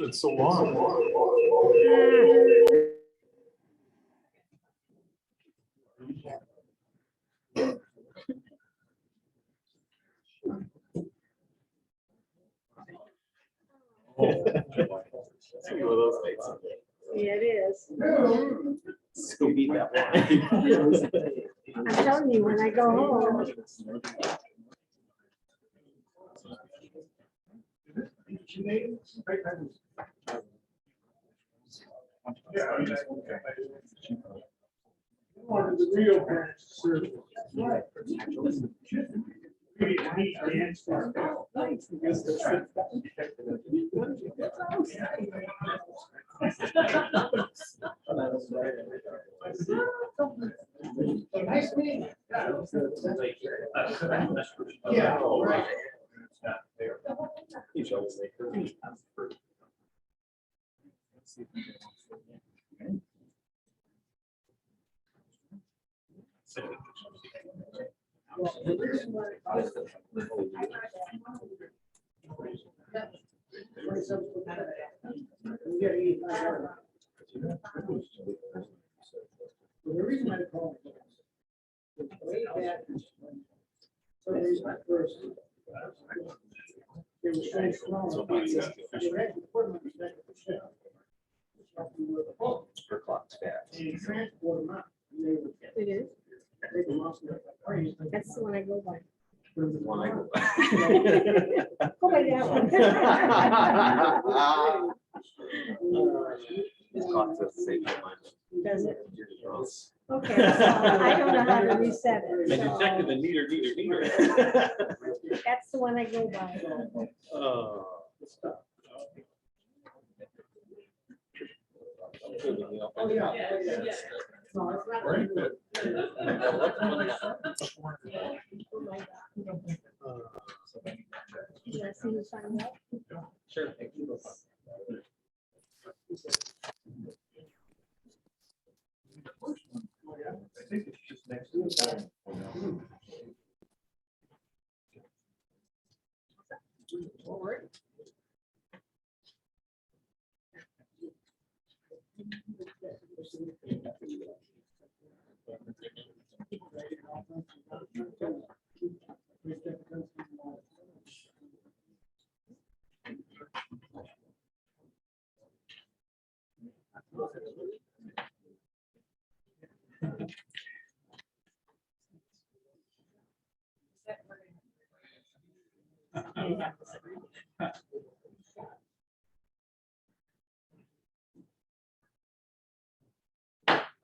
It's so long. Yeah, it is. Still beat that one. I'm telling you, when I go home, Nice meeting you. Yeah. The reason I call it way back, so the reason I first. It was so strong. They were actually putting them back at the ship. Her clock's back. And you transport them out. And they would it is. they were lost in their praise. That's the one I go by. One I go Go by that one. This clock says save my mind. Does it? You're just wrong. Okay, so I don't know how to reset it. I so detected the neater. That's the one I go by. Oh. Oh, yeah. No, it's not. Very good. Did I see you sign up? Sure. I think it's just next to it.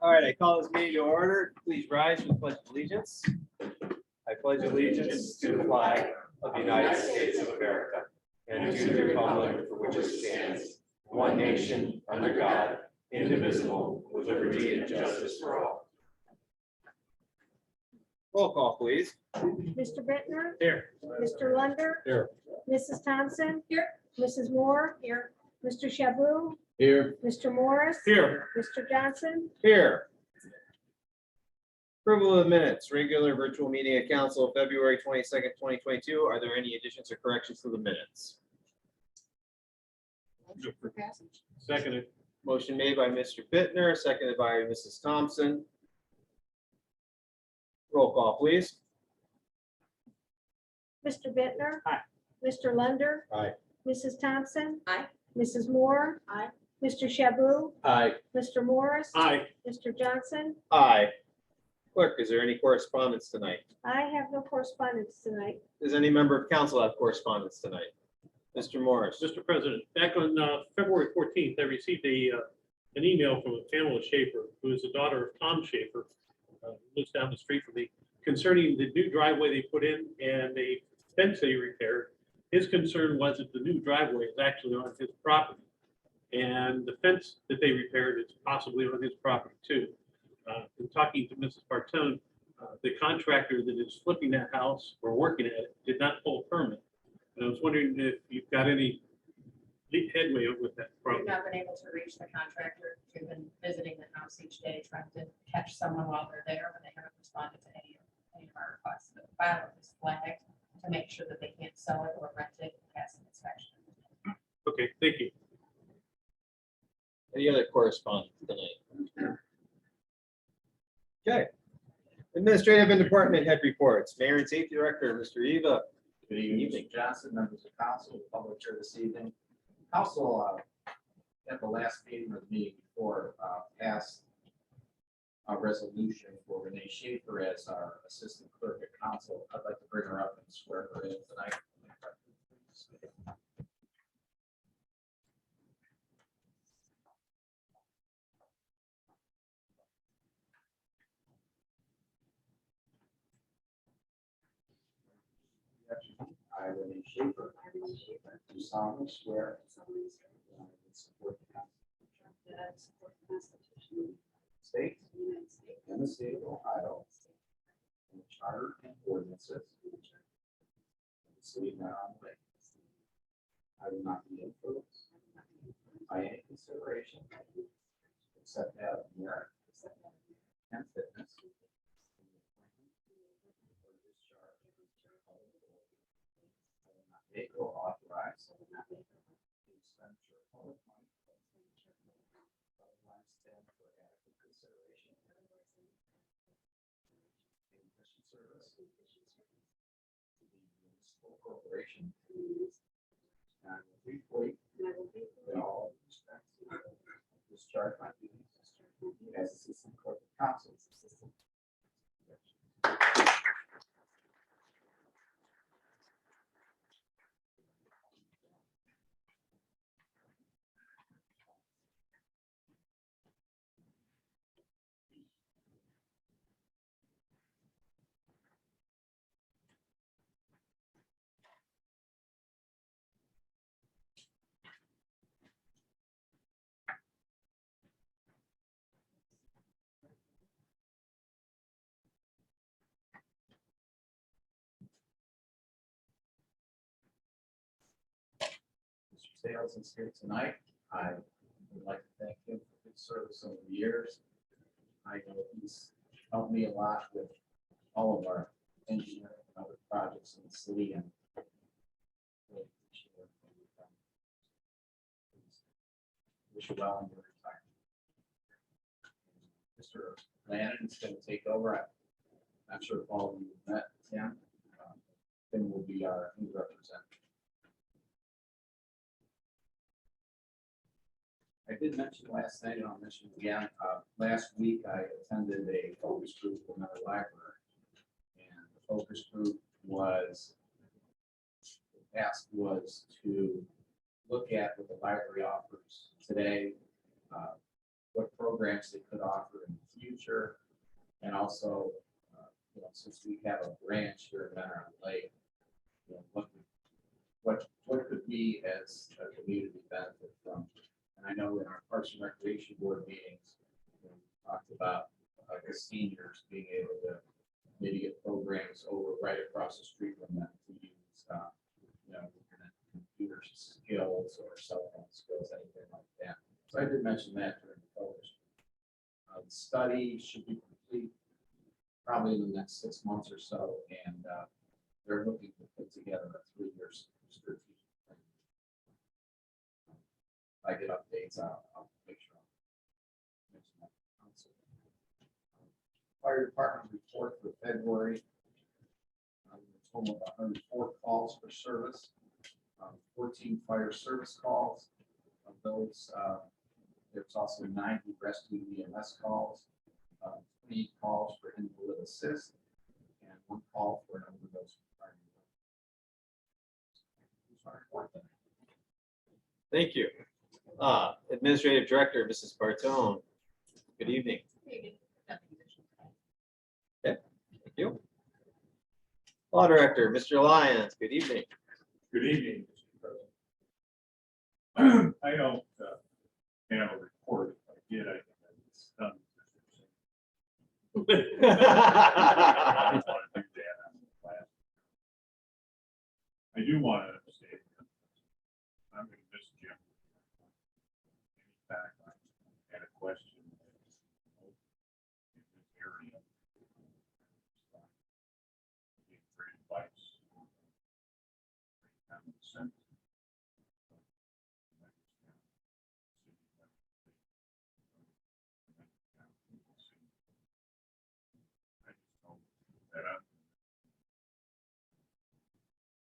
All right, I call this meeting to order. Please rise for the pledge of allegiance. I pledge allegiance to the flag of the United States of America and to the republic for which it stands, one nation, under God, indivisible, with liberty and justice for all. Roll call, please. Mr. Bittner, Here. Mr. Lunder. Here. Mrs. Thompson. Here. Mrs. Moore. Here. Mr. Shaboo. Here. Mr. Morris. Here. Mr. Johnson. Here. Approval of the minutes, regular virtual meeting of council, February 22nd, 2022. Are there any additions or corrections to the minutes? Seconded. Motion made by Mr. Bittner, seconded by Mrs. Thompson. Roll call, please. Mr. Bittner. Aye. Mr. Lunder. Aye. Mrs. Thompson. Aye. Mrs. Moore. Aye. Mr. Shaboo. Aye. Mr. Morris. Aye. Mr. Johnson. Aye. Clerk, is there any correspondence tonight? I have no correspondence tonight. Does any member of council have correspondence tonight? Mr. Morris. Mr. President, back on February 14th, I received an email from Pamela Schaefer, who is the daughter of Tom Schaefer, who lives down the street from me, concerning the new driveway they put in and the fence they repaired. His concern was that the new driveway is actually on his property, and the fence that they repaired is possibly on his property too. In talking to Mrs. Bartone, the contractor that is flipping that house or working at it did not pull a permit. And I was wondering if you've got any headway with that We've problem. not been able to reach the contractor. We've been visiting the house each day, trying to catch someone while they're there, but they haven't responded to any of our requests. The file is flagged to make sure that they can't sell it or rent it and pass an inspection. Okay, thank you. Any other correspondence tonight? Okay. Administrative and department head reports. Mayor and Safety Director, Mr. Eva. Good evening, Mr. Johnson, members of council, public here this evening. Council, at the last meeting or the meeting before, passed a resolution for Renee Schaefer as our assistant clerk at council. I'd like to bring her up and swear her in tonight. I, Renee Schaefer, do solemnly swear that I will support the Constitution state and the state of Ohio and the charter and ordinances of the city of Mount Lake. I will not be influenced by any consideration except that of merit and fitness make or authorize the expenditure of public money otherwise stand for adequate consideration in mission service to the municipal corporation. And I will faithfully in all respects discharge my duties as assistant clerk of council. Mr. Sales is here tonight. I would like to thank him for his service over the years. I know he's helped me a lot with all of our engineering and other projects in the city and really appreciate everything you've done. Wish you well in your retirement. Mr. Lannon is going to take over. I'm not sure if all of you have met Tim. Tim will be our new representative. I did mention last night, and I'll mention again, last week I attended a focus group with another library. And the focus group was, the task was to look at what the library offers today, what programs they could offer in the future, and also, since we have a branch here in Mentor Lake, what could we as a community benefit from? And I know in our Parks and Recreation Board meetings, we talked about the seniors being able to maybe get programs over right across the street from them to use, computer skills or cell phone skills, anything like that. So I did mention that during the focus. The study should be complete probably in the next 6 months or so, and they're looking to put together a 3-year strategic plan. If I get updates, I'll make sure. Fire department report for February. A total of 104 calls for service, 14 fire service calls. Of those, there's also 90 rescue EMS calls, 3 calls for invalid assist, and 1 call for an overdose. Thank you. Administrative Director, Mrs. Bartone. Good evening. Thank you. Law Director, Mr. Lyons. Good evening. Good evening, Mr. President. I don't have a report. If I did, I think it's done. I do want to say, I'm going to miss Jim. In fact, I had a question in this area. Being great advice. Common sense. I just hope that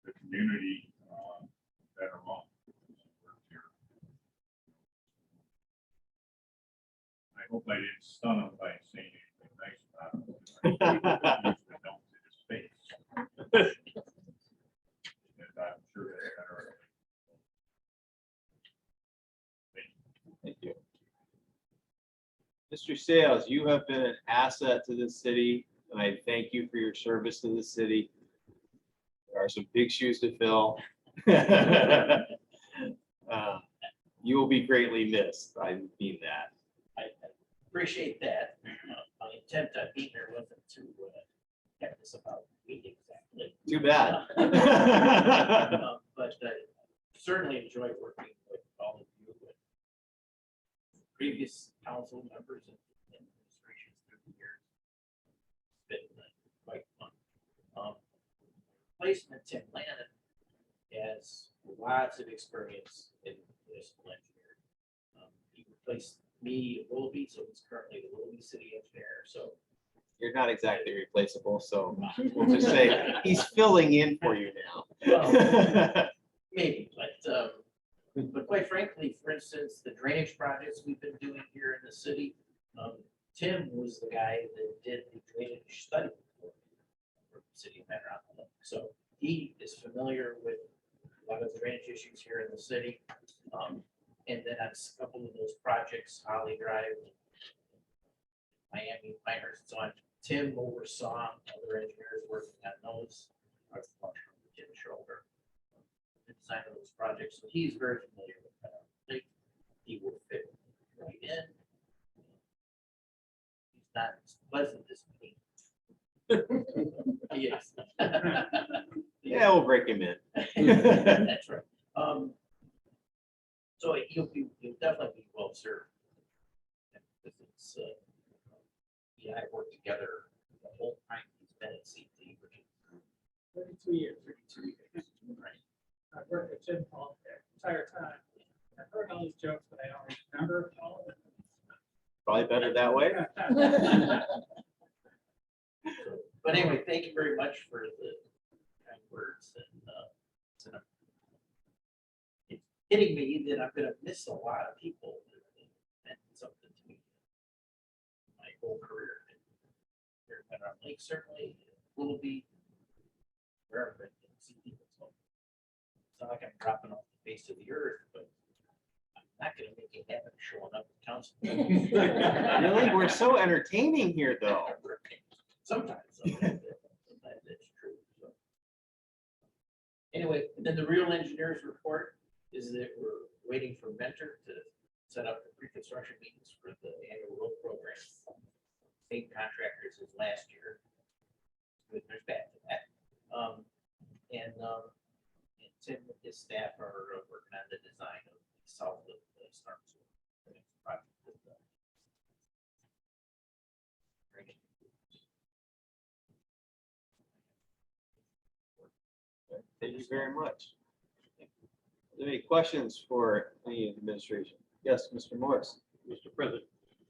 the community better off. I hope I didn't stun him by saying anything nice about him. I usually don't to his face. And I'm sure that's better. Thank you. Mr. Sales, you have been an asset to this city, and I thank you for your service to the city. There are some big shoes to fill. You will be greatly missed. I mean that. I appreciate that. My intent on being here wasn't to get this about me exactly. Too bad. But I certainly enjoy working with all of you, with previous council members and administrations through the years. It's been quite fun. Placement Tim Lannon has lots of experience in municipal engineering. He replaced me at Willoughby, so he's currently the Willoughby city engineer. So You're not exactly replaceable, so we'll just say he's filling in for you well, now. maybe, but quite frankly, for instance, the drainage projects we've been doing here in the city, Tim was the guy that did the drainage study for the city of Mount Rockland. So he is familiar with a lot of the drainage issues here in the city. And then on a couple of those projects, Holly Drive, Miami, Pinehurst, and so on, Tim oversaw other engineers working on those. Jim Shoulder, the design of those projects, so he's very familiar with that. I think he will fit right in. He's not as pleasant as me. Yes. Yeah, we'll break him in. That's right. So you'll definitely be well served. Because it's, yeah, I worked together the whole time he's been at CT, which is 32 years. 32 years. Right. I've worked with Jim Paul the entire time. I've heard all these jokes, but I don't remember all of them. Probably better that way. But anyway, thank you very much for the kind words, and it's hitting me that I'm gonna miss a lot of people that meant something to me my whole career. Here at Rock Lake certainly will be wherever I can see people. So it's not like I'm dropping off the face of the earth, but I'm not gonna make it happen showing up at council. Really? We're so entertaining here, though. Sometimes. That's true. So. Anyway, then the real engineers report is that we're waiting for Mentor to set up the pre-construction meetings for the annual road program. Same contractors as last year. Good, there's bad to that. And Tim and his staff are working on the design of solve the storm sewer. The next project with the drainage. Thank you very much. Are there any questions for any administration? Yes, Mr. Morris. Mr. President.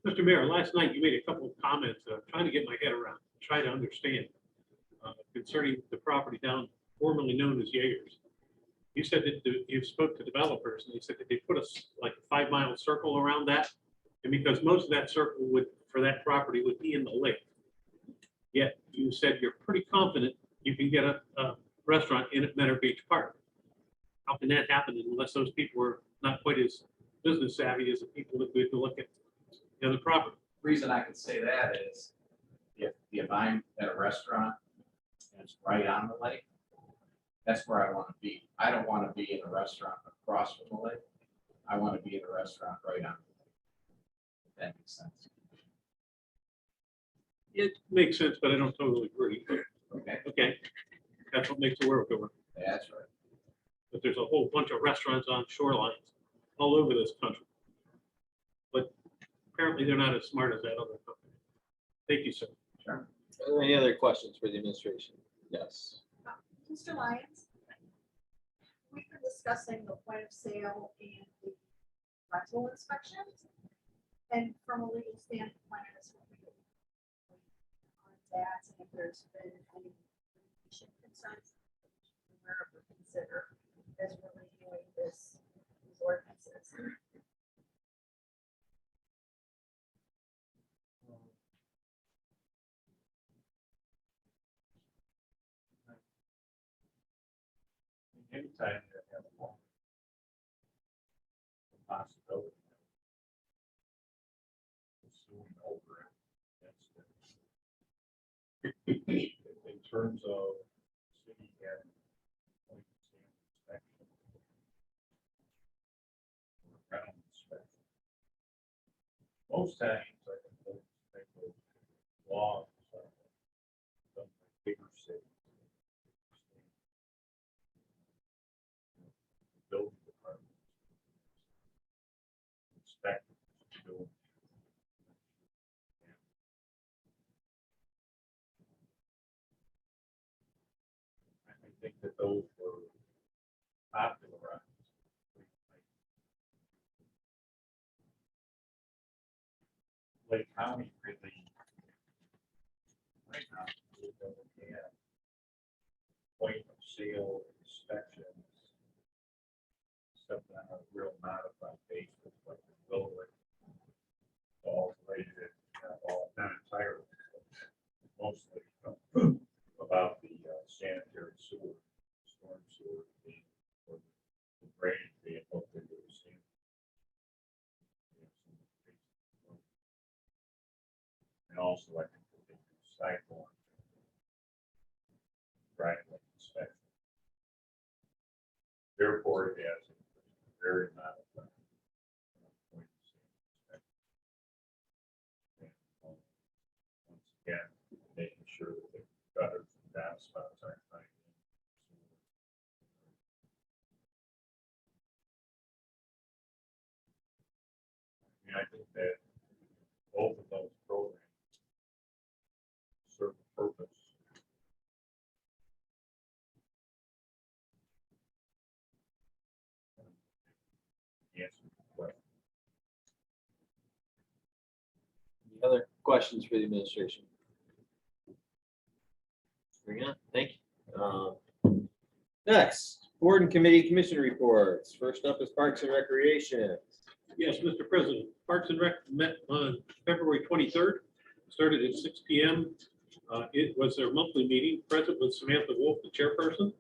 Mr. Mayor, last night you made a couple of comments that I'm trying to get my head around, trying to understand concerning the property down formerly known as Jaegers. You said that you spoke to developers and they said that they put us like a 5-mile circle around that. And because most of that circle for that property would be in the lake. Yet you said you're pretty confident you can get a restaurant in at Mentor Beach Park. How can that happen unless those people are not quite as business savvy as the people that we have to look at the other property? Reason I could say that is if I'm at a restaurant and it's right on the lake, that's where I want to be. I don't want to be in a restaurant across from the lake. I want to be in a restaurant right on. If that makes sense. It makes sense, but I don't totally agree. Okay, Okay, that's what makes the world go round. that's right. But there's a whole bunch of restaurants on shorelines all over this country. But apparently they're not as smart as that other company. Thank you, sir. Are there any other questions for the administration? Yes. Mr. Lyons, we've been discussing the point of sale and the rental inspections. And from a legal standpoint, I just want to get on that, and if there's been any litigation concerns, we're to consider as we're reviewing these ordinances. Anytime you have one possibility of suing over it, that's the- in terms of city having point of sale inspection or rental inspection. Most times, I think those type of laws are done by bigger cities. Building department. Inspectors. building. I think that those were popularized. Lake County really, right now, really doesn't have point of sale inspections. Except on a real modified basis, like the building. All related, all, not entirely, but mostly about the sanitary sewer, storm sewer, or the drainage being hooked into the sand. And also, I think the sidewalk. Driveway inspection. Therefore, it has a very modified. Point of sale inspection. And, once again, making sure that the gutters and downspouts aren't tied in. I mean, I think that both of those programs serve a purpose. Answer the question. Any other questions for the administration? Bring it on. Thank you. Next, board and committee commission reports. First up is Parks and Recreation. Yes, Mr. President, Parks and Rec met on February 23rd, started at 6 p.m. It was their monthly meeting. Present was Samantha Wolf, the chairperson.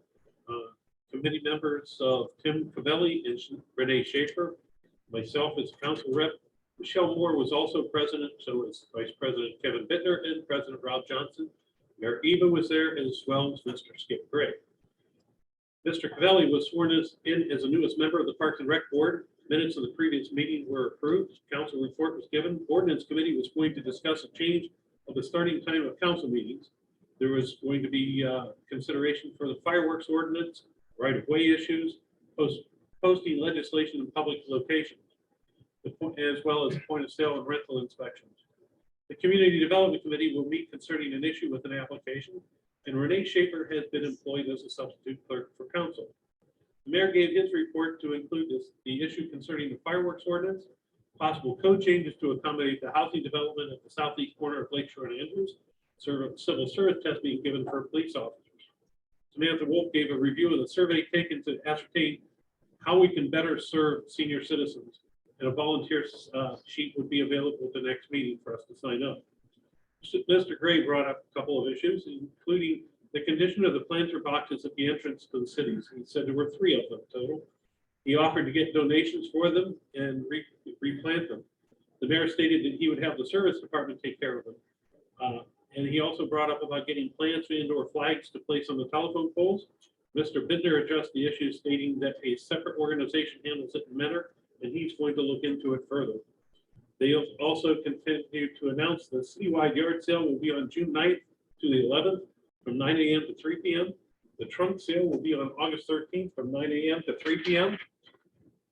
Committee members of Tim Cavelli and Renee Schaefer. Myself as council rep. Michelle Moore was also president, so was Vice President Kevin Bittner and President Rob Johnson. Mayor Eva was there, as well as Mr. Skip Gray. Mr. Cavelli was sworn in as the newest member of the Parks and Rec Board. Minutes of the previous meeting were approved. Council report was given. Ordinance Committee was going to discuss a change of the starting time of council meetings. There was going to be consideration for the fireworks ordinance, right-of-way issues, posting legislation in public locations, as well as point of sale and rental inspections. The Community Development Committee will meet concerning an issue with an application, and Renee Schaefer has been employed as a substitute clerk for council. The mayor gave his report to include the issue concerning the fireworks ordinance, possible code changes to accommodate the housing development at the southeast corner of Lakeshore and Andrews, civil service test being given for police officers. Samantha Wolf gave a review of the survey taken to ascertain how we can better serve senior citizens, and a volunteer sheet would be available at the next meeting for us to sign up. Mr. Gray brought up a couple of issues, including the condition of the planter boxes at the entrance to the cities. He said there were 3 of them total. He offered to get donations for them and replant them. The mayor stated that he would have the service department take care of them. And he also brought up about getting plants and/or flags to place on the telephone poles. Mr. Bittner addressed the issue, stating that a separate organization handles it in Mentor, and he's going to look into it further. They also continue to announce the citywide yard sale will be on June 9th to the 11th from 9 a.m. to 3 p.m. The trunk sale will be on August 13th from 9 a.m. to 3 p.m.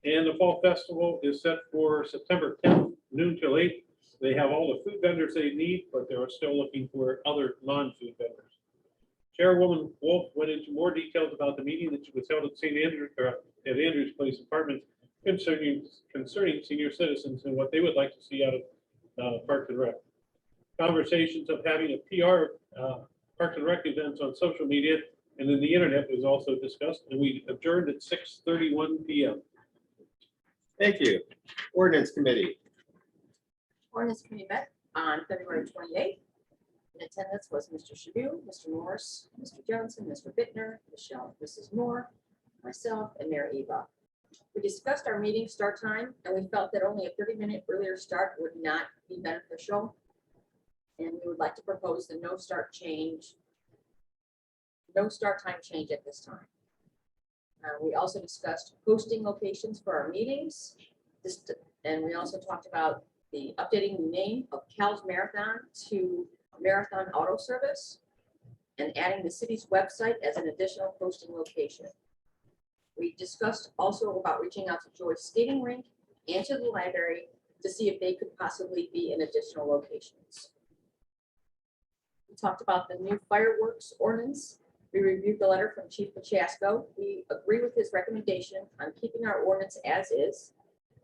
And the fall festival is set for September 10th, noon till 8. They have all the food vendors they need, but they are still looking for other non-food vendors. Chairwoman Wolf went into more details about the meeting that was held at at Andrews Place Apartments concerning senior citizens and what they would like to see out of Parks and Rec. Conversations of having a PR Parks and Rec events on social media and then the internet was also discussed, and we adjourned at 6:31 p.m. Thank you. Ordinance Committee. Ordinance Committee met on February 28th. In attendance was Mr. Shaboo, Mr. Morris, Mr. Johnson, Mr. Bittner, Michelle, Mrs. Moore, myself, and Mayor Eva. We discussed our meeting start time, and we felt that only a 30-minute earlier start would not be beneficial. And we would like to propose the no start time change at this time. We also discussed hosting locations for our meetings. And we also talked about the updating the name of Cal's Marathon to Marathon Auto Service and adding the city's website as an additional hosting location. We discussed also about reaching out to Joyce Skating Rink and to the library to see if they could possibly be in additional locations. We talked about the new fireworks ordinance. We reviewed the letter from Chief Pachasko. We agree with his recommendation on keeping our ordinance as is.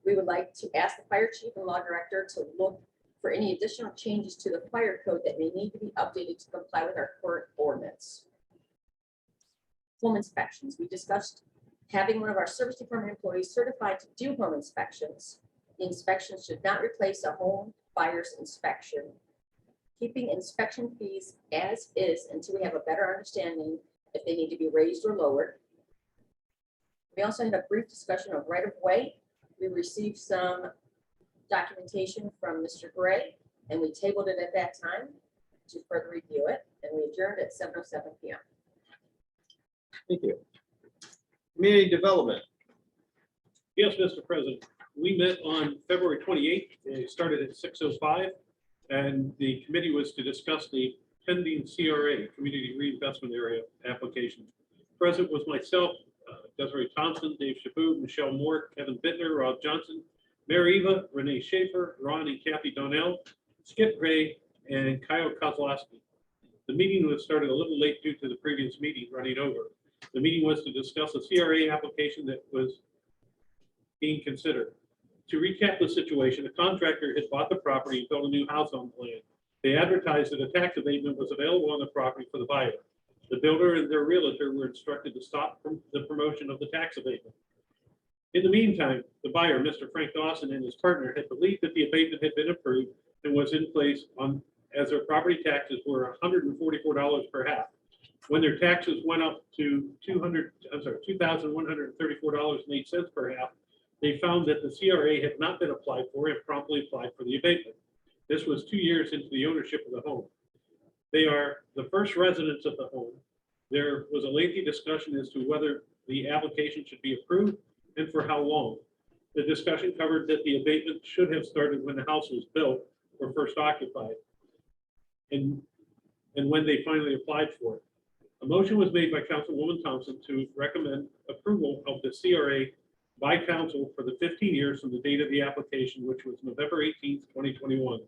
We would like to ask the fire chief and law director to look for any additional changes to the fire code that may need to be updated to comply with our current ordinance. Home inspections. We discussed having one of our service department employees certified to do home inspections. The inspection should not replace a home buyer's inspection. Keeping inspection fees as is until we have a better understanding if they need to be raised or lowered. We also had a brief discussion of right of way. We received some documentation from Mr. Gray, and we tabled it at that time to further review it, and we adjourned at 7:07 p.m. Thank you. Community Development. Yes, Mr. President, we met on February 28th. It started at 6:05, and the committee was to discuss the pending CRA, Community Reinvestment Area application. Present was myself, Desiree Thompson, Dave Shaboo, Michelle Moore, Kevin Bittner, Rob Johnson, Mary Eva, Renee Schaefer, Ron and Kathy Donnell, Skip Gray, and Kyle Kozlowski. The meeting was started a little late due to the previous meeting running over. The meeting was to discuss a CRA application that was being considered. To recap the situation, a contractor had bought the property and built a new house on the land. They advertised that a tax abatement was available on the property for the buyer. The builder and their realtor were instructed to stop the promotion of the tax abatement. In the meantime, the buyer, Mr. Frank Dawson, and his partner had believed that the abatement had been approved and was in place as their property taxes were $144 per half. When their taxes went up to $2,134.08 per half, they found that the CRA had not been applied for and promptly applied for the abatement. This was 2 years into the ownership of the home. They are the first residents of the home. There was a lengthy discussion as to whether the application should be approved and for how long. The discussion covered that the abatement should have started when the house was built or first occupied, and when they finally applied for it. A motion was made by Councilwoman Thompson to recommend approval of the CRA by council for the 15 years from the date of the application, which was November 18th, 2021.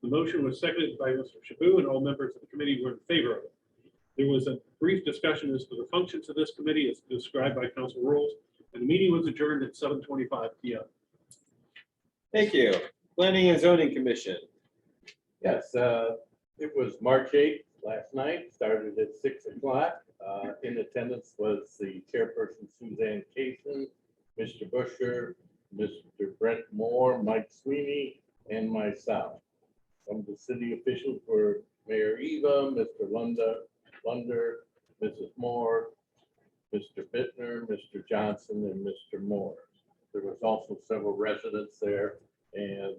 The motion was seconded by Mr. Shaboo, and all members of the committee were in favor of it. There was a brief discussion as to the functions of this committee as described by council rules, and the meeting was adjourned at 7:25 p.m. Thank you. Planning and Zoning Commission. Yes, it was March 8th last night, started at 6 o'clock. In attendance was the chairperson Suzanne Cason, Mr. Busher, Mr. Brent Moore, Mike Sweeney, and myself. From the city officials were Mayor Eva, Mr. Lunder, Mrs. Moore, Mr. Bittner, Mr. Johnson, and Mr. Moore. There was also several residents there, and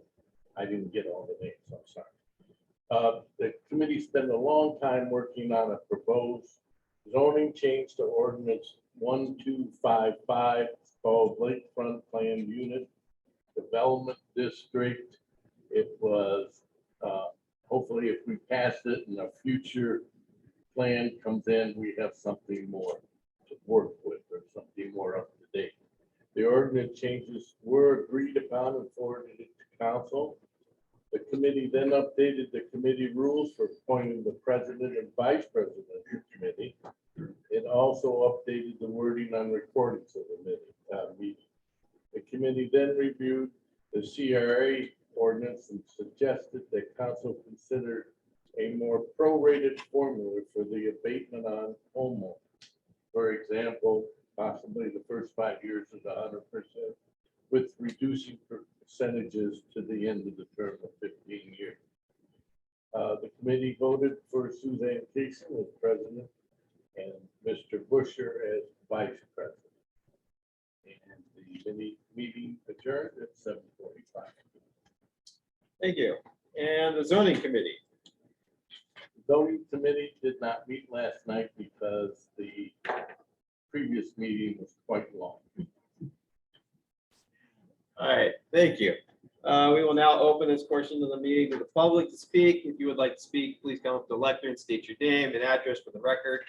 I didn't get all the names, I'm sorry. The committee spent a long time working on a proposed zoning change to ordinance 1255 called Lakefront Planned Unit Development District It was, hopefully if we pass it and a future plan comes in, we have something more to work with or something more up to date. The ordinance changes were agreed upon and forwarded it to council. The committee then updated the committee rules for appointing the president and vice president of the committee. It also updated the wording on recordings of the meeting. The committee then reviewed the CRA ordinance and suggested that council consider a more prorated formula for the abatement on homeowners. For example, possibly the first 5 years is 100%, with reducing percentages to the end of the term of 15 years. The committee voted for Suzanne Casey as president and Mr. Busher as vice president. And the meeting adjourned at 7:45. Thank you. And the zoning committee. Zoning committee did not meet last night because the previous meeting was quite long. All right, thank you. We will now open this portion of the meeting to the public to speak. If you would like to speak, please come up to the lectern, state your name and address for the record.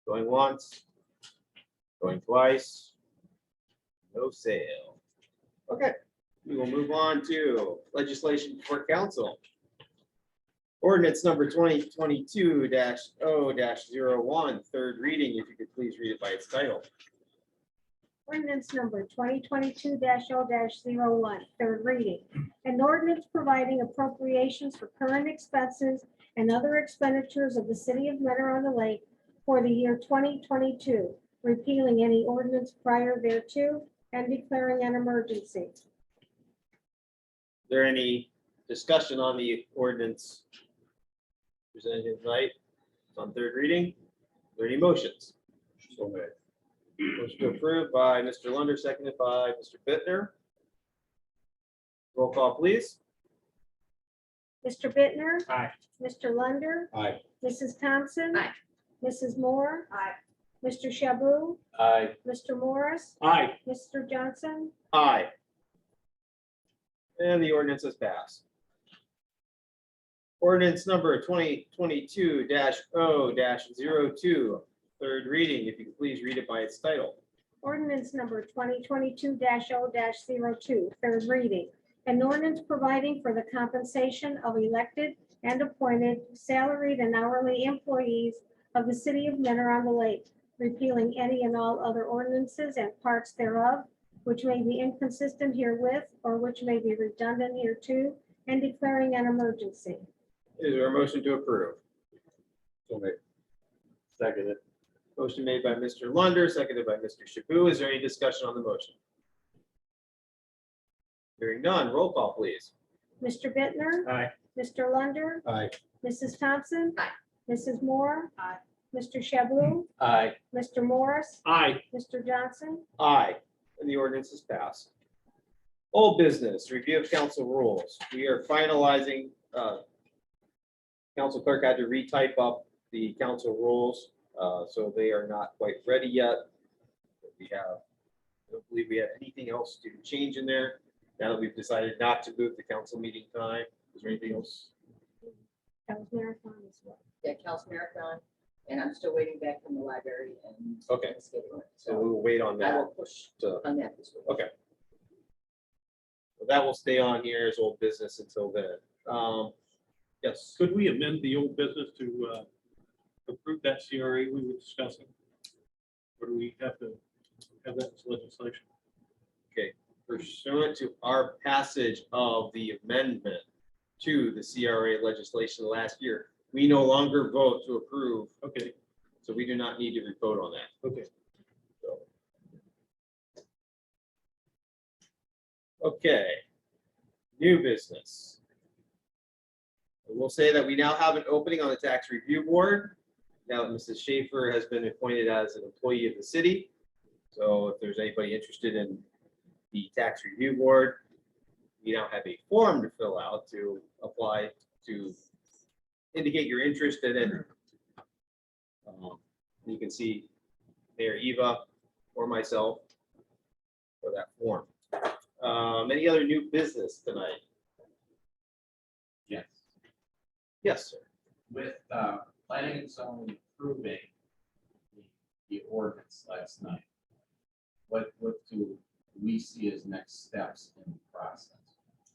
Going once, going twice, no sale. Okay, we will move on to legislation for council. Ordinance number 2022-0-01, third reading. If you could please read it by its title. Ordinance number 2022-0-01, third reading. An ordinance providing appropriations for current expenses and other expenditures of the city of Mentor-on-the-Lake for the year 2022, repealing any ordinance prior thereto and declaring an emergency. Is there any discussion on the ordinance presented tonight? It's on third reading. Are there any motions? So made. Motion to approve by Mr. Lunder, seconded by Mr. Bittner. Roll call, please. Mr. Bittner, Aye. Mr. Lunder, Aye. Mrs. Thompson. Aye. Mrs. Moore, Aye. Mr. Shaboo, Aye. Mr. Morris, Aye. Mr. Johnson, Aye. And the ordinance has passed. Ordinance number 2022-0-02, third reading. If you could please read it by its title. ordinance number 2022-0-02, third reading. An ordinance providing for the compensation of elected and appointed salaried and hourly employees of the city of Mentor-on-the-Lake, repealing any and all other ordinances and parts thereof, which may be inconsistent herewith or which may be redundant hereto, and declaring an emergency. Is there a motion to approve? So made. Seconded. Motion made by Mr. Lunder, seconded by Mr. Shaboo. Is there any discussion on the motion? Hearing none, roll call, please. Mr. Bittner, Aye. Mr. Lunder, Aye. Mrs. Thompson. Aye. Mrs. Moore. Aye. Mr. Shaboo, Aye. Mr. Morris, Aye. Mr. Johnson, Aye, and the ordinance is passed. Old business, review of council rules. We are finalizing, council clerk had to retype up the council rules, so they are not quite ready yet. We have, I don't believe we have anything else to change in there. Now that we've decided not to move the council meeting time, is there anything else? that was marathon as well. Yeah, Cal's Marathon, and I'm still waiting back from the library and. Okay. scheduling. So we will wait on I will that. push to- on that this week. Okay. So that will stay on here as old business until then. Yes. Could we amend the old business to approve that CRA we were discussing? Or do we have to have that as legislation? Pursuant to our passage of the amendment to the CRA legislation last year, we no longer vote to approve. Okay, So we do not need to vote on that. okay. So. Okay. New business. We'll say that we now have an opening on the tax review board. Now Mrs. Schaefer has been appointed as an employee of the city. So if there's anybody interested in the tax review board, we now have a form to fill out to apply to indicate your interest in it. You can see Mayor Eva, or myself for that form. Any other new business tonight? Yes. Yes, sir. With planning and zoning approving the ordinance last night, what do we see as next steps in the process?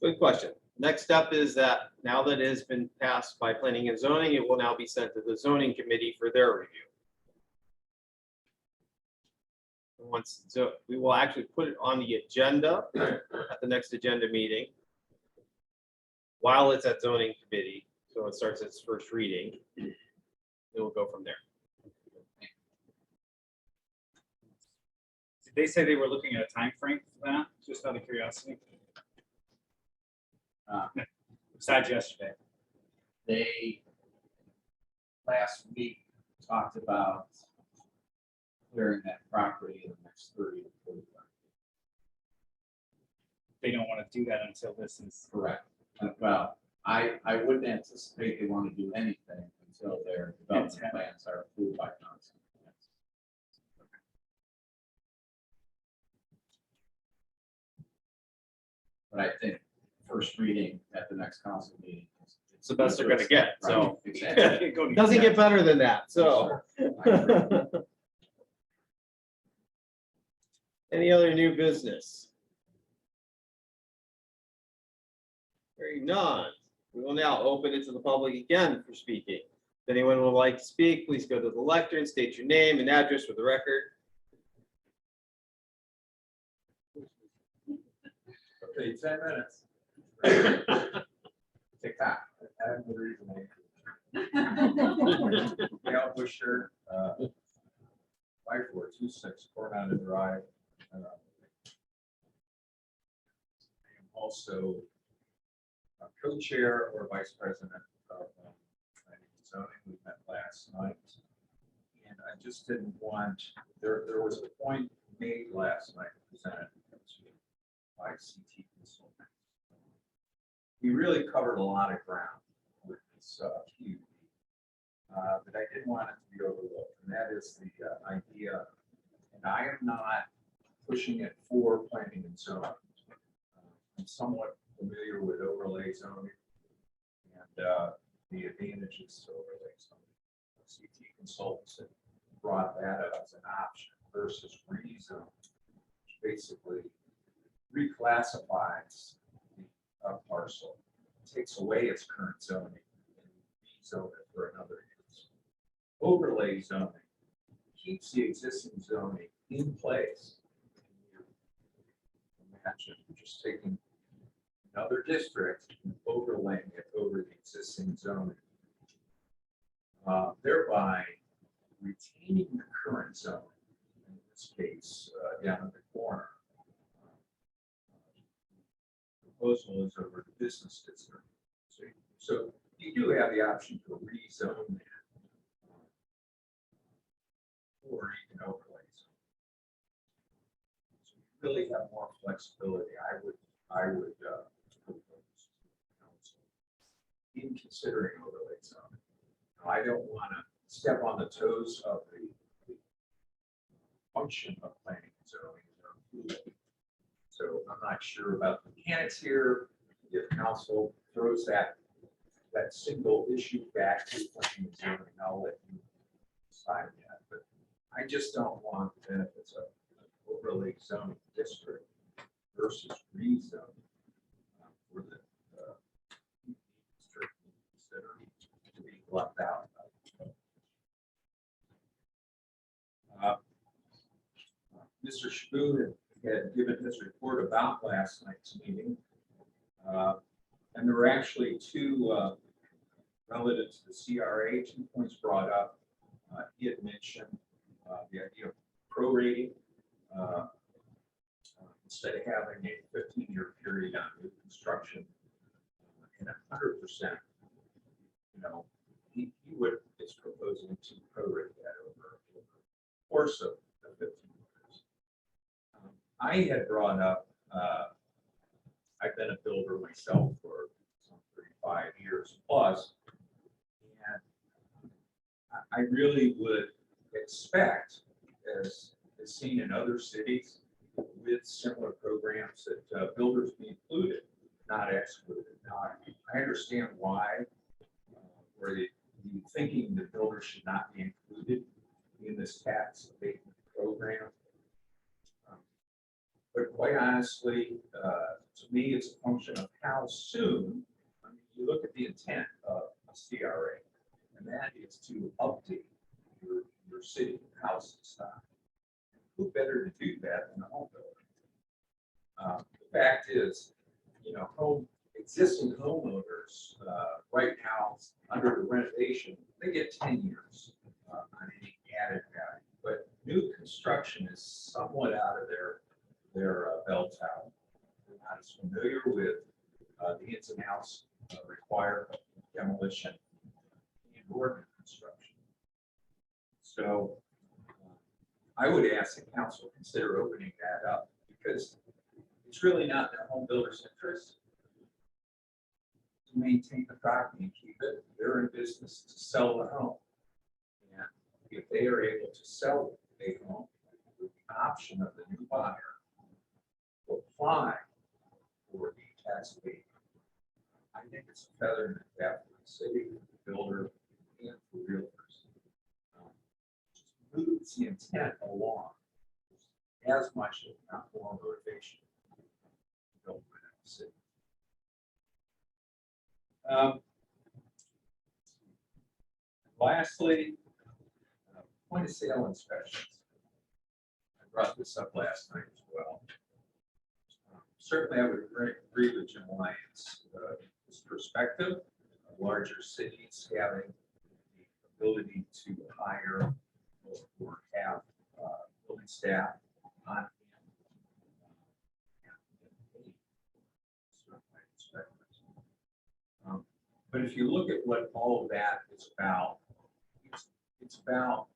Good question. Next step is that now that it has been passed by planning and zoning, it will now be sent to the zoning committee for their review. Once, so we will actually put it on the agenda at the next agenda meeting while it's at zoning committee. So it starts its first reading. It will go from there. Did they say they were looking at a time frame for that, just out of curiosity? Besides yesterday. They last week talked about clearing that property in the next 30 to 45. They don't want to do that until this is. Correct. Well, I wouldn't anticipate they want to do anything until their development plans are approved by council. But I think first reading at the next council meeting. It's the best they're gonna get, so. Right, exactly. It doesn't get better than that, so. I agree. Any other new business? Hearing none, we will now open it to the public again for speaking. If anyone would like to speak, please go to the lectern, state your name and address for the record. Okay, 10 minutes. Take that. I have the reason. Dale Busher, 5426 Coronado Drive. I am also a co-chair or vice president of planning and zoning. We met last night. And I just didn't want, there was a point made last night presented by CT Consulting. We really covered a lot of ground with this PUD, but I didn't want it to be overlooked, and that is the idea, and I am not pushing it for planning and zoning. I'm somewhat familiar with overlay zoning and the advantages to overlay zoning. CT Consultants have brought that up as an option versus rezone, which basically reclassifies the parcel, takes away its current zoning and rezone it for another use. Overlay zoning keeps the existing zoning in place. Imagine just taking another district and overlaying it over the existing zoning, thereby retaining the current zoning. In this case, down in the corner. Proposal is over the business district. So you do have the option to rezone that, or you can overlay zone. So you really have more flexibility. I would propose to council in considering overlay zoning. Now, I don't want to step on the toes of the function of planning and zoning. So I'm not sure about the mechanics here. If council throws that single issue back to planning and zoning, I'll let you decide that. But I just don't want the benefits of an overlay zoning district versus rezoning for the district to be left out. Mr. Spoon had given his report about last night's meeting. And there were actually two relative to the CRA, 2 points brought up. He had mentioned the idea of prorating instead of having a 15-year period on new construction and 100%. He is proposing to prorate that over the course of the 15 years. I had brought up, I've been a builder myself for some 35 years plus, and I really would expect has seen in other cities with similar programs that builders be included, not excluded. Now, I understand why, where the thinking that builders should not be included in this tax abatement program. But quite honestly, to me, it's a function of how soon, I mean, you look at the intent of a CRA, and that is to update your city housing stock. Who better to do that than a home builder? The fact is, you know, existing homeowners right now under the renovation, they get 10 years on any added value, but new construction is somewhat out of their bell tower. They're not as familiar with the ins and outs required of demolition and or construction. So I would ask the council consider opening that up because it's really not in the home builder's interest to maintain the property and keep it. They're in business to sell the home. And if they are able to sell a home with the option of the new buyer to apply for the tax abatement, I think it's a feather in the cap for the city, the builder, and for realtors. Just moves the intent along as much, if not more, motivation to build in the city. Lastly, point of sale inspections. I brought this up last night as well. Certainly, I would agree with Jim Lyons. His perspective of larger cities having the ability to hire or have building staff on hand. But if you look at what all of that is about, it's about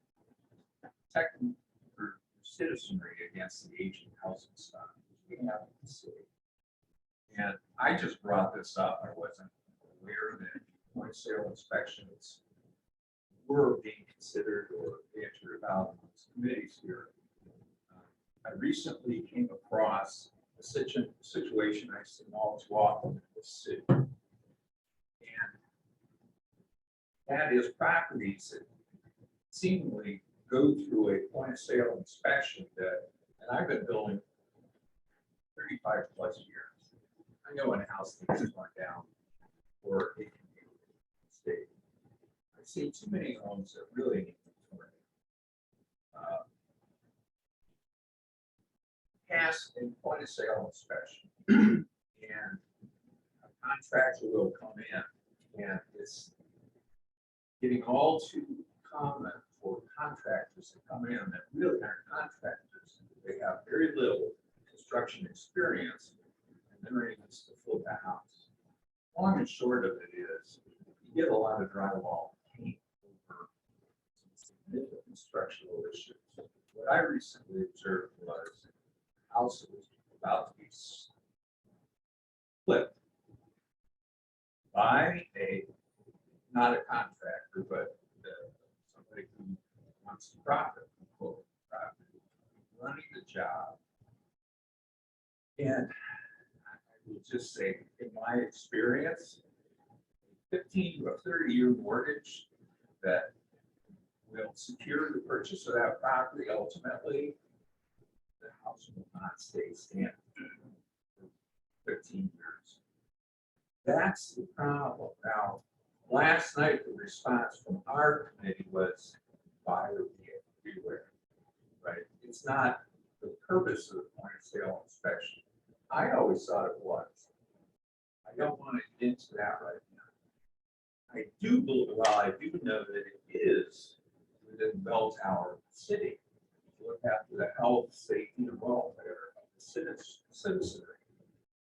protecting your citizenry against the aging housing stock we have in the city. And I just brought this up. I wasn't aware that point of sale inspections were being considered or answered about in these committees here. I recently came across a situation I've seen all too often in this city. And that is properties that seemingly go through a point of sale inspection that, and I've been building 35 plus years. I know when a house gets torn down or it can be a mistake. I've seen too many homes that really need to be torn down. Pass a point of sale inspection and a contractor will come in and it's getting all too common for contractors to come in that really aren't contractors. They have very little construction experience and they're ready to flip the house. Long and short of it is you get a lot of drywall paint over some significant structural issues. What I recently observed was a house that was about to be flipped by not a contractor, but somebody who wants to profit from property, running the job. And I will just say, in my experience, a 15 to a 30-year mortgage that will secure the purchase of that property ultimately, the house will not stay standing for 15 years. That's the problem. Now, last night, the response from our committee was buyer beware, right? It's not the purpose of the point of sale inspection. I always thought it was. I don't want to get into that right now. I do believe, well, I do know that it is within the bell tower of the city. Look after the health, safety, and welfare of the citizenry.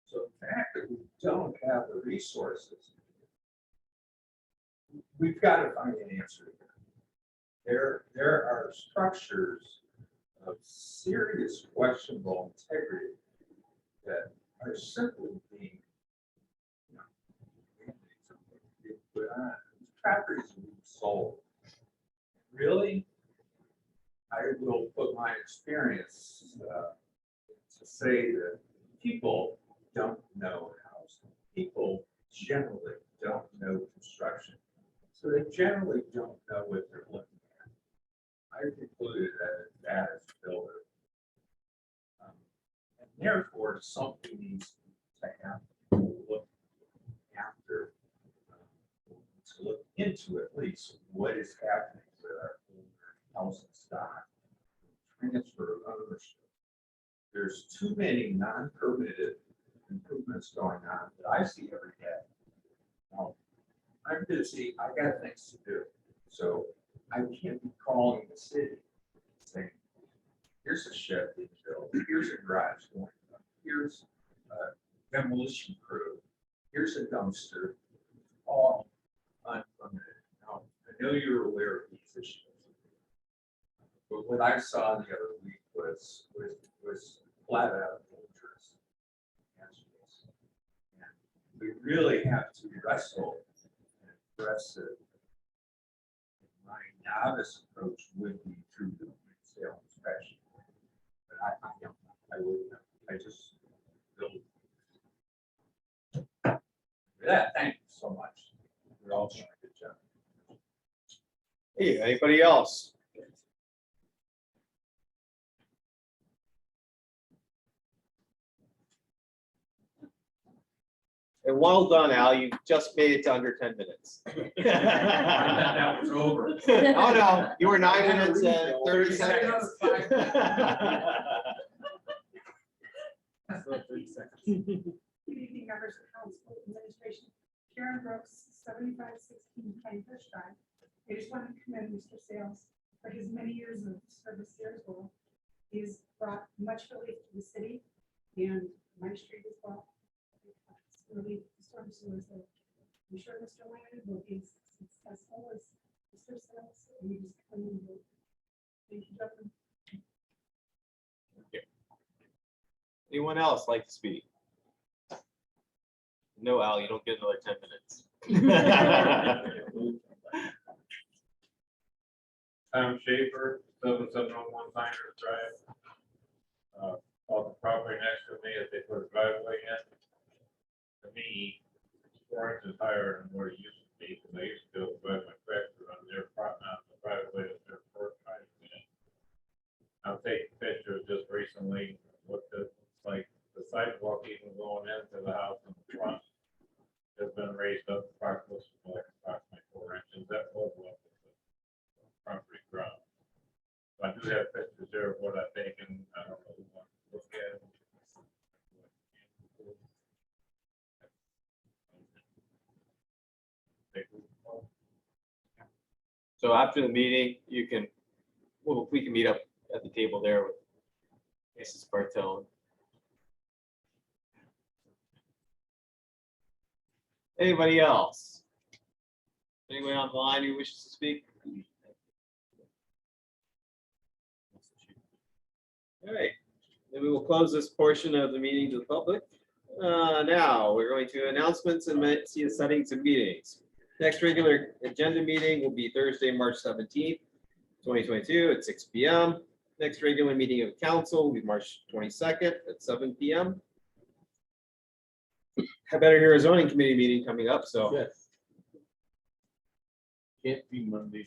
So the fact that we don't have the resources, we've got to find an answer here. There are structures of serious questionable integrity that are simply being, put on. These properties are being sold. Really? I will put my experience to say that people don't know housing. People generally don't know construction. So they generally don't know what they're looking at. I concluded that as a builder. And therefore, something needs to happen to look after, to look into at least what is happening with our older housing stock. Transfer of ownership. There's too many non-permitted improvements going on that I see every day. Now, I'm busy, I got things to do, so I can't be calling the city saying, here's a shed being built, here's a garage going up, here's a demolition crew, here's a dumpster, all unpermitted. Now, I know you're aware of these issues. But what I saw the other week was flat out dangerous. And we really have to wrestle and address it. My novice approach would be through the sale inspection. But I wouldn't, I just build. For that, thank you so much. You're all doing a good job. Hey, anybody else? And well done, Al. You just made it to under 10 minutes. I thought that was over. Oh, no, you were 9 minutes and 30 seconds. Good evening, members of council administration. Karen Brooks, 7516 Pinehurst Drive. I just want to commend Mr. Sales for his many years of service here as well. He's brought much relief to the city and my street as well. It's really storm sewers there. I'm sure Mr. Lannon will be as successful as Mr. Sales. And we just come in and vote. Thank you, gentlemen. Anyone else like to speak? No, Al, you don't get another 10 minutes. Tom Schaefer, 7701 Pinehurst Drive. On the property next to me, as they put a driveway in. To me, 4 inches higher than where it used to be, because I used to drive my tractor on their driveway that they're trying to get in. I'll take pictures just recently, what the, like, the sidewalk even going into the house in the front has been raised up approximately 4 inches. That was what the property ground. I do have pictures there of what I've taken. I don't know who wants to look at it. So after the meeting, you can, well, we can meet up at the table there with Mrs. Bartell. Anybody else? Anyone on the line who wishes to speak? All right, then we will close this portion of the meeting to the public. Now, we're going to announcements and see the settings of meetings. Next regular agenda meeting will be Thursday, March 17th, 2022 at 6 p.m. Next regular meeting of council will be March 22nd at 7 p.m. I better hear a zoning committee meeting coming up, so. Yes. Can't be Monday.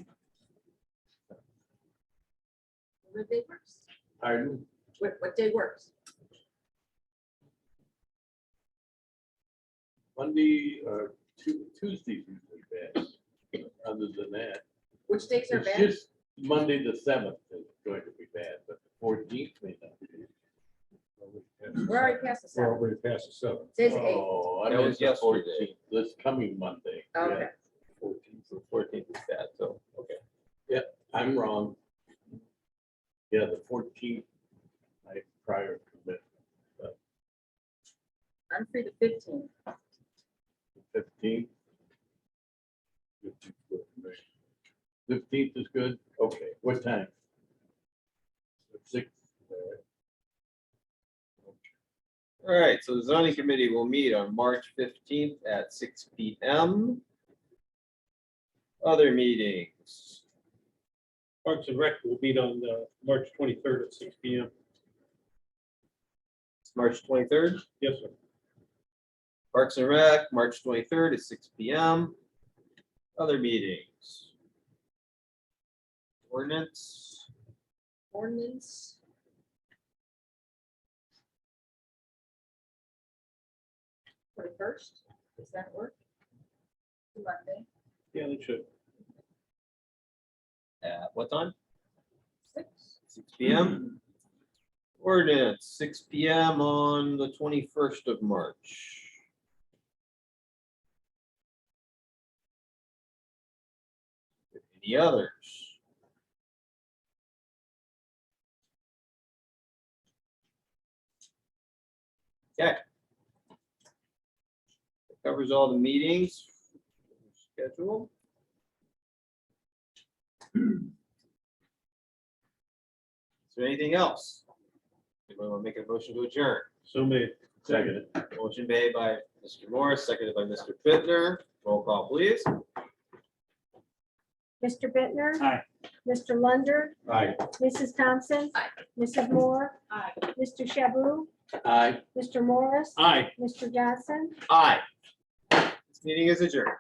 What day works? Pardon? What day works? Monday or Tuesday's usually bad. Other than that, Which days are it's bad? just Monday the 7th is going to be bad, but the 14th may not be. We're already past the seventh. Already past the 7th. Today's the eighth. Oh, I That meant was the yesterday. 14th, this coming Monday. Okay. Yeah, 14th. So 14th is bad, so, okay. I'm wrong. Yeah, the 14th, my prior commitment, I'm free the 15th. 15th. 15th is good, okay, what time? 6. All right, so the zoning committee will meet on March 15th at 6 p.m. Other meetings. Parks and Rec will meet on March 23rd at 6 PM. It's March 23rd. Yes, sir. Parks and Rec, March 23rd at 6 PM. Other meetings. Ordinance. Ordinance. First, does that work? Monday, Yeah, they should. At what time? 6. 6 PM. Ordinance, 6 PM on the 21st of March. Any others? Okay. That covers all the meetings. Schedule. Is there anything else? Anyone want to make a motion to adjourn? So made. Second. Motion made by Mr. Morris, seconded by Mr. Bittner. Roll call, please. Mr. Bittner, Aye. Mr. Lunder, Aye. Mrs. Thompson, Aye. Mrs. Moore, Aye. Mr. Shaboo, Aye. Mr. Morris, Aye. Mr. Johnson. Aye. This meeting is adjourned.